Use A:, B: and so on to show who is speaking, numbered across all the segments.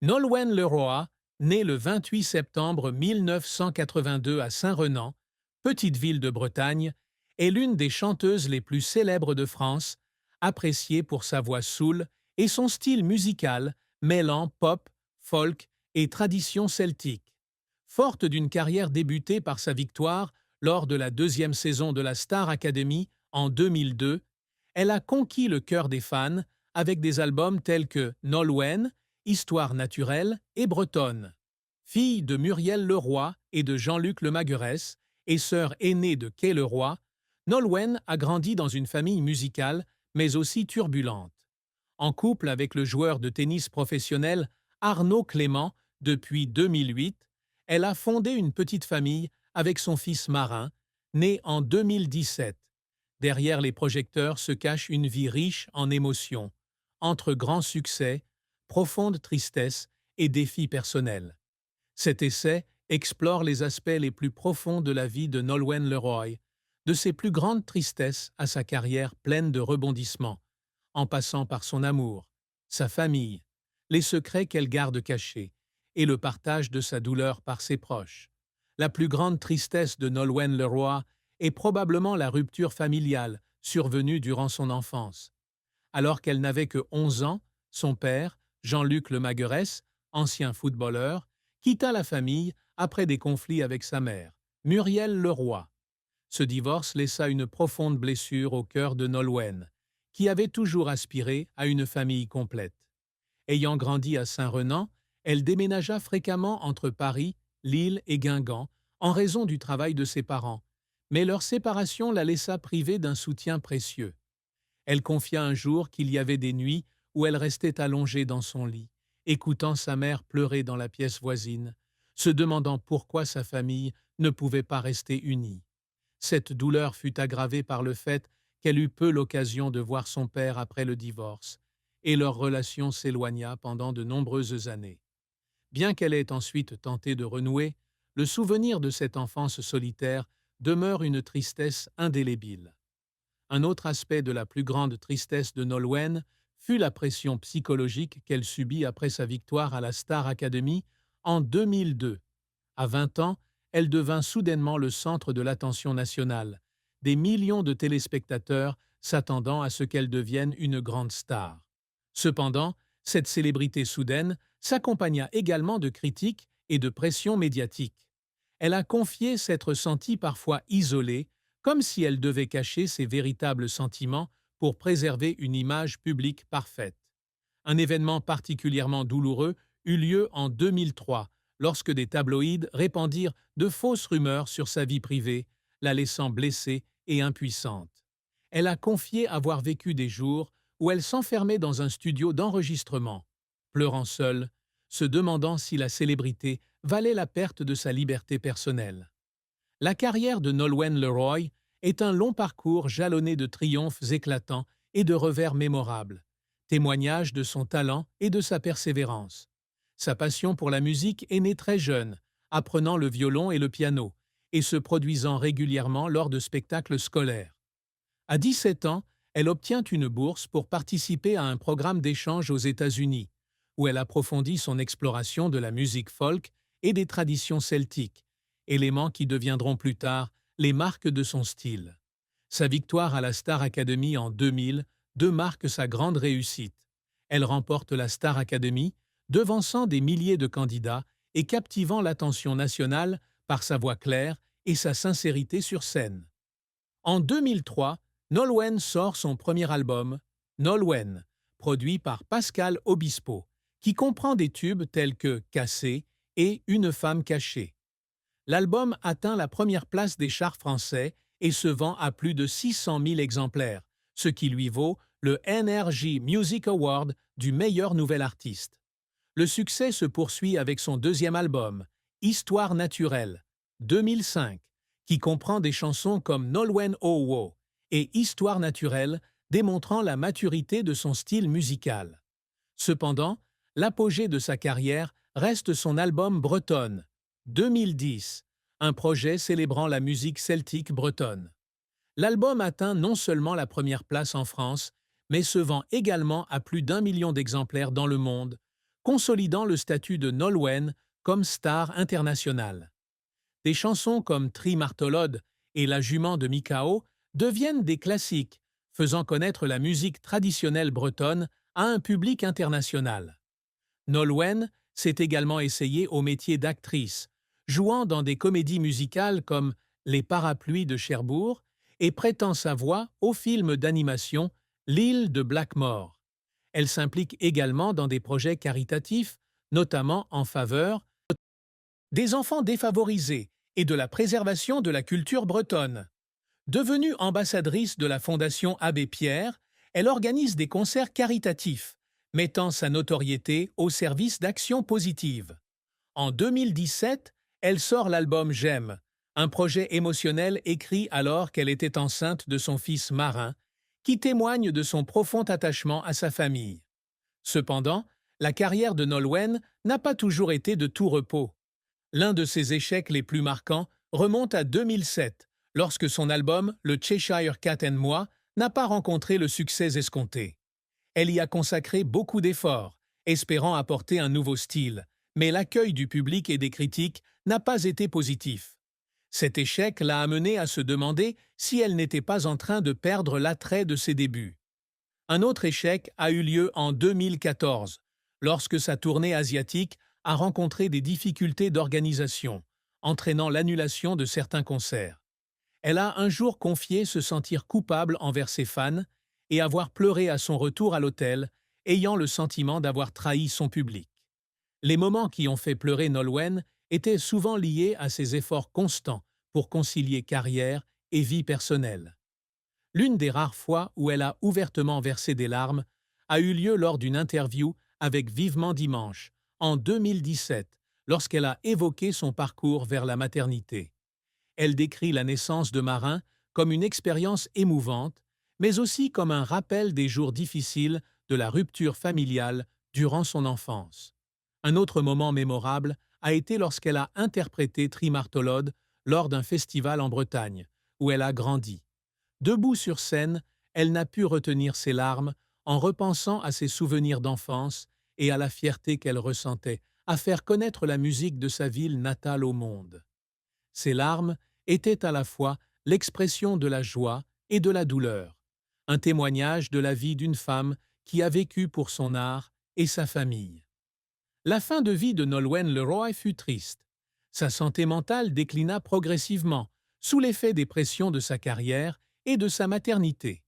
A: Nolwenn Leroy, née le 28 septembre 1982 à Saint-Renan, petite ville de Bretagne, est l'une des chanteuses les plus célèbres de France, appréciée pour sa voix soul et son style musical mêlant pop, folk et tradition celtique. Forte d'une carrière débutée par sa victoire lors de la deuxième saison de la Star Academy en 2002, elle a conquis le cœur des fans avec des albums tels que Nolwenn, Histoire naturelle et bretonne. Fille de Muriel Leroy et de Jean-Luc Lemagueresse et sœur aînée de Kay Leroy, Nolwenn a grandi dans une famille musicale mais aussi turbulente. En couple avec le joueur de tennis professionnel Arnaud Clément depuis 2008, elle a fondé une petite famille avec son fils Marin, né en 2017. Derrière les projecteurs se cache une vie riche en émotions, entre grands succès, profonde tristesse et défis personnels. Cet essai explore les aspects les plus profonds de la vie de Nolwenn Leroy, de ses plus grandes tristesses à sa carrière pleine de rebondissements, en passant par son amour, sa famille, les secrets qu'elle garde cachés et le partage de sa douleur par ses proches. La plus grande tristesse de Nolwenn Leroy est probablement la rupture familiale survenue durant son enfance. Alors qu'elle n'avait que 11 ans, son père, Jean-Luc Lemagueresse, ancien footballeur, quitta la famille après des conflits avec sa mère, Muriel Leroy. Ce divorce laissa une profonde blessure au cœur de Nolwenn, qui avait toujours aspiré à une famille complète. Ayant grandi à Saint-Renan, elle déménagea fréquemment entre Paris, Lille et Guingamp en raison du travail de ses parents, mais leur séparation la laissa privée d'un soutien précieux. Elle confia un jour qu'il y avait des nuits où elle restait allongée dans son lit, écoutant sa mère pleurer dans la pièce voisine, se demandant pourquoi sa famille ne pouvait pas rester unie. Cette douleur fut aggravée par le fait qu'elle eut peu l'occasion de voir son père après le divorce, et leur relation s'éloigna pendant de nombreuses années. Bien qu'elle ait ensuite tenté de renouer, le souvenir de cette enfance solitaire demeure une tristesse indélébile. Un autre aspect de la plus grande tristesse de Nolwenn fut la pression psychologique qu'elle subit après sa victoire à la Star Academy en 2002. À 20 ans, elle devint soudainement le centre de l'attention nationale, des millions de téléspectateurs s'attendant à ce qu'elle devienne une grande star. Cependant, cette célébrité soudaine s'accompagna également de critiques et de pression médiatique. Elle a confié s'être sentie parfois isolée, comme si elle devait cacher ses véritables sentiments pour préserver une image publique parfaite. Un événement particulièrement douloureux eut lieu en 2003, lorsque des tabloïds répandirent de fausses rumeurs sur sa vie privée, la laissant blessée et impuissante. Elle a confié avoir vécu des jours où elle s'enfermait dans un studio d'enregistrement, pleurant seule, se demandant si la célébrité valait la perte de sa liberté personnelle. La carrière de Nolwenn Leroy est un long parcours jalonné de triomphes éclatants et de revers mémorables, témoignage de son talent et de sa persévérance. Sa passion pour la musique est née très jeune, apprenant le violon et le piano, et se produisant régulièrement lors de spectacles scolaires. À 17 ans, elle obtient une bourse pour participer à un programme d'échange aux États-Unis, où elle approfondit son exploration de la musique folk et des traditions celtiques, éléments qui deviendront plus tard les marques de son style. Sa victoire à la Star Academy en 2000 marque sa grande réussite. Elle remporte la Star Academy, devançant des milliers de candidats et captivant l'attention nationale par sa voix claire et sa sincérité sur scène. En 2003, Nolwenn sort son premier album, Nolwenn, produit par Pascal Obispo, qui comprend des tubes tels que Cassé et Une femme cachée. L'album atteint la première place des charts français et se vend à plus de 600 000 exemplaires, ce qui lui vaut le NRJ Music Award du meilleur nouvel artiste. Le succès se poursuit avec son deuxième album, Histoire naturelle, 2005, qui comprend des chansons comme Nolwenn Oh Wow et Histoire naturelle, démontrant la maturité de son style musical. Cependant, l'apogée de sa carrière reste son album Bretonne, 2010, un projet célébrant la musique celtique bretonne. L'album atteint non seulement la première place en France, mais se vend également à plus d'1 million d'exemplaires dans le monde, consolidant le statut de Nolwenn comme star internationale. Des chansons comme Trimartolod et La jument de Mikao deviennent des classiques, faisant connaître la musique traditionnelle bretonne à un public international. Nolwenn s'est également essayée au métier d'actrice, jouant dans des comédies musicales comme Les Parapluies de Cherbourg et prêtant sa voix au film d'animation L'île de Blackmore. Elle s'implique également dans des projets caritatifs, notamment en faveur des enfants défavorisés et de la préservation de la culture bretonne. Devenue ambassadrice de la Fondation Abbé Pierre, elle organise des concerts caritatifs, mettant sa notoriété au service d'actions positives. En 2017, elle sort l'album J'aime, un projet émotionnel écrit alors qu'elle était enceinte de son fils Marin, qui témoigne de son profond attachement à sa famille. Cependant, la carrière de Nolwenn n'a pas toujours été de tout repos. L'un de ses échecs les plus marquants remonte à 2007, lorsque son album Le Cheshire Cat and Moi n'a pas rencontré le succès escompté. Elle y a consacré beaucoup d'efforts, espérant apporter un nouveau style, mais l'accueil du public et des critiques n'a pas été positif. Cet échec l'a amenée à se demander si elle n'était pas en train de perdre l'attrait de ses débuts. Un autre échec a eu lieu en 2014, lorsque sa tournée asiatique a rencontré des difficultés d'organisation, entraînant l'annulation de certains concerts. Elle a un jour confié se sentir coupable envers ses fans et avoir pleuré à son retour à l'hôtel, ayant le sentiment d'avoir trahi son public. Les moments qui ont fait pleurer Nolwenn étaient souvent liés à ses efforts constants pour concilier carrière et vie personnelle. L'une des rares fois où elle a ouvertement versé des larmes a eu lieu lors d'une interview avec Vivement Dimanche, en 2017, lorsqu'elle a évoqué son parcours vers la maternité. Elle décrit la naissance de Marin comme une expérience émouvante, mais aussi comme un rappel des jours difficiles de la rupture familiale durant son enfance. Un autre moment mémorable a été lorsqu'elle a interprété Trimartolod lors d'un festival en Bretagne, où elle a grandi. Debout sur scène, elle n'a pu retenir ses larmes en repensant à ses souvenirs d'enfance et à la fierté qu'elle ressentait à faire connaître la musique de sa ville natale au monde. Ces larmes étaient à la fois l'expression de la joie et de la douleur, un témoignage de la vie d'une femme qui a vécu pour son art et sa famille. La fin de vie de Nolwenn Leroy fut triste. Sa santé mentale déclina progressivement, sous l'effet des pressions de sa carrière et de sa maternité.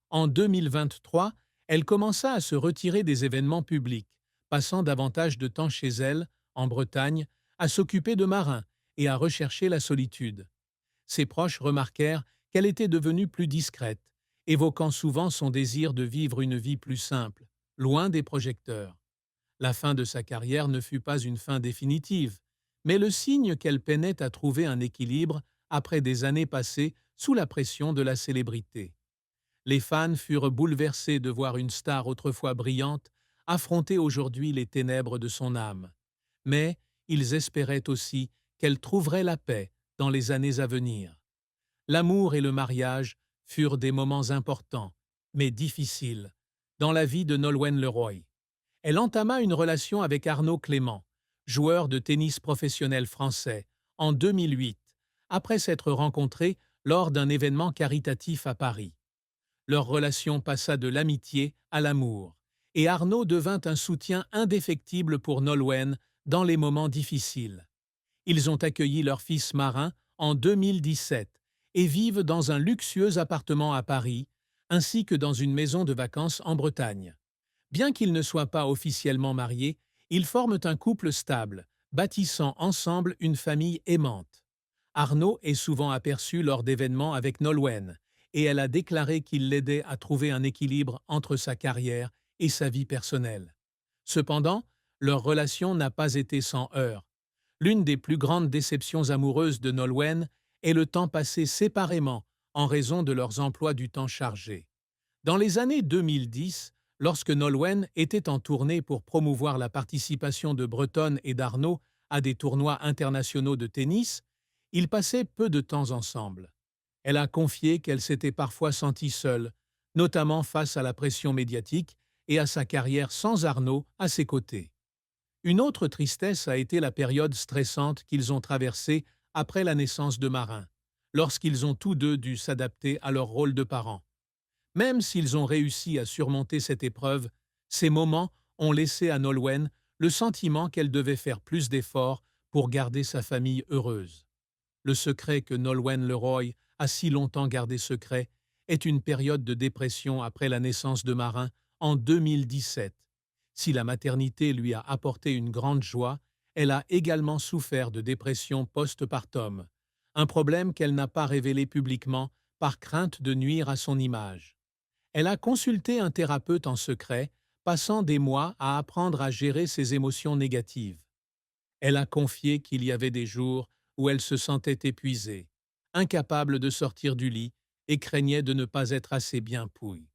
A: En 2023, elle commença à se retirer des événements publics, passant davantage de temps chez elle, en Bretagne, à s'occuper de Marin et à rechercher la solitude. Ses proches remarquèrent qu'elle était devenue plus discrète, évoquant souvent son désir de vivre une vie plus simple, loin des projecteurs. La fin de sa carrière ne fut pas une fin définitive, mais le signe qu'elle peinait à trouver un équilibre après des années passées sous la pression de la célébrité. Les fans furent bouleversés de voir une star autrefois brillante affronter aujourd'hui les ténèbres de son âme. Mais ils espéraient aussi qu'elle trouverait la paix dans les années à venir. L'amour et le mariage furent des moments importants, mais difficiles, dans la vie de Nolwenn Leroy. Elle entama une relation avec Arnaud Clément, joueur de tennis professionnel français, en 2008, après s'être rencontrés lors d'un événement caritatif à Paris. Leur relation passa de l'amitié à l'amour, et Arnaud devint un soutien indéfectible pour Nolwenn dans les moments difficiles. Ils ont accueilli leur fils Marin en 2017 et vivent dans un luxueux appartement à Paris, ainsi que dans une maison de vacances en Bretagne. Bien qu'ils ne soient pas officiellement mariés, ils forment un couple stable, bâtissant ensemble une famille aimante. Arnaud est souvent aperçu lors d'événements avec Nolwenn, et elle a déclaré qu'il l'aidait à trouver un équilibre entre sa carrière et sa vie personnelle. Cependant, leur relation n'a pas été sans heurts. L'une des plus grandes déceptions amoureuses de Nolwenn est le temps passé séparément en raison de leurs emplois du temps chargés. Dans les années 2010, lorsque Nolwenn était en tournée pour promouvoir la participation de Bretonne et d'Arnaud à des tournois internationaux de tennis, ils passaient peu de temps ensemble. Elle a confié qu'elle s'était parfois sentie seule, notamment face à la pression médiatique et à sa carrière sans Arnaud à ses côtés. Une autre tristesse a été la période stressante qu'ils ont traversée après la naissance de Marin, lorsqu'ils ont tous deux dû s'adapter à leur rôle de parents. Même s'ils ont réussi à surmonter cette épreuve, ces moments ont laissé à Nolwenn le sentiment qu'elle devait faire plus d'efforts pour garder sa famille heureuse. Le secret que Nolwenn Leroy a si longtemps gardé secret est une période de dépression après la naissance de Marin en 2017. Si la maternité lui a apporté une grande joie, elle a également souffert de dépression postpartum, un problème qu'elle n'a pas révélé publiquement par crainte de nuire à son image. Elle a consulté un thérapeute en secret, passant des mois à apprendre à gérer ses émotions négatives. Elle a confié qu'il y avait des jours où elle se sentait épuisée, incapable de sortir du lit et craignait de ne pas être assez bien pouille.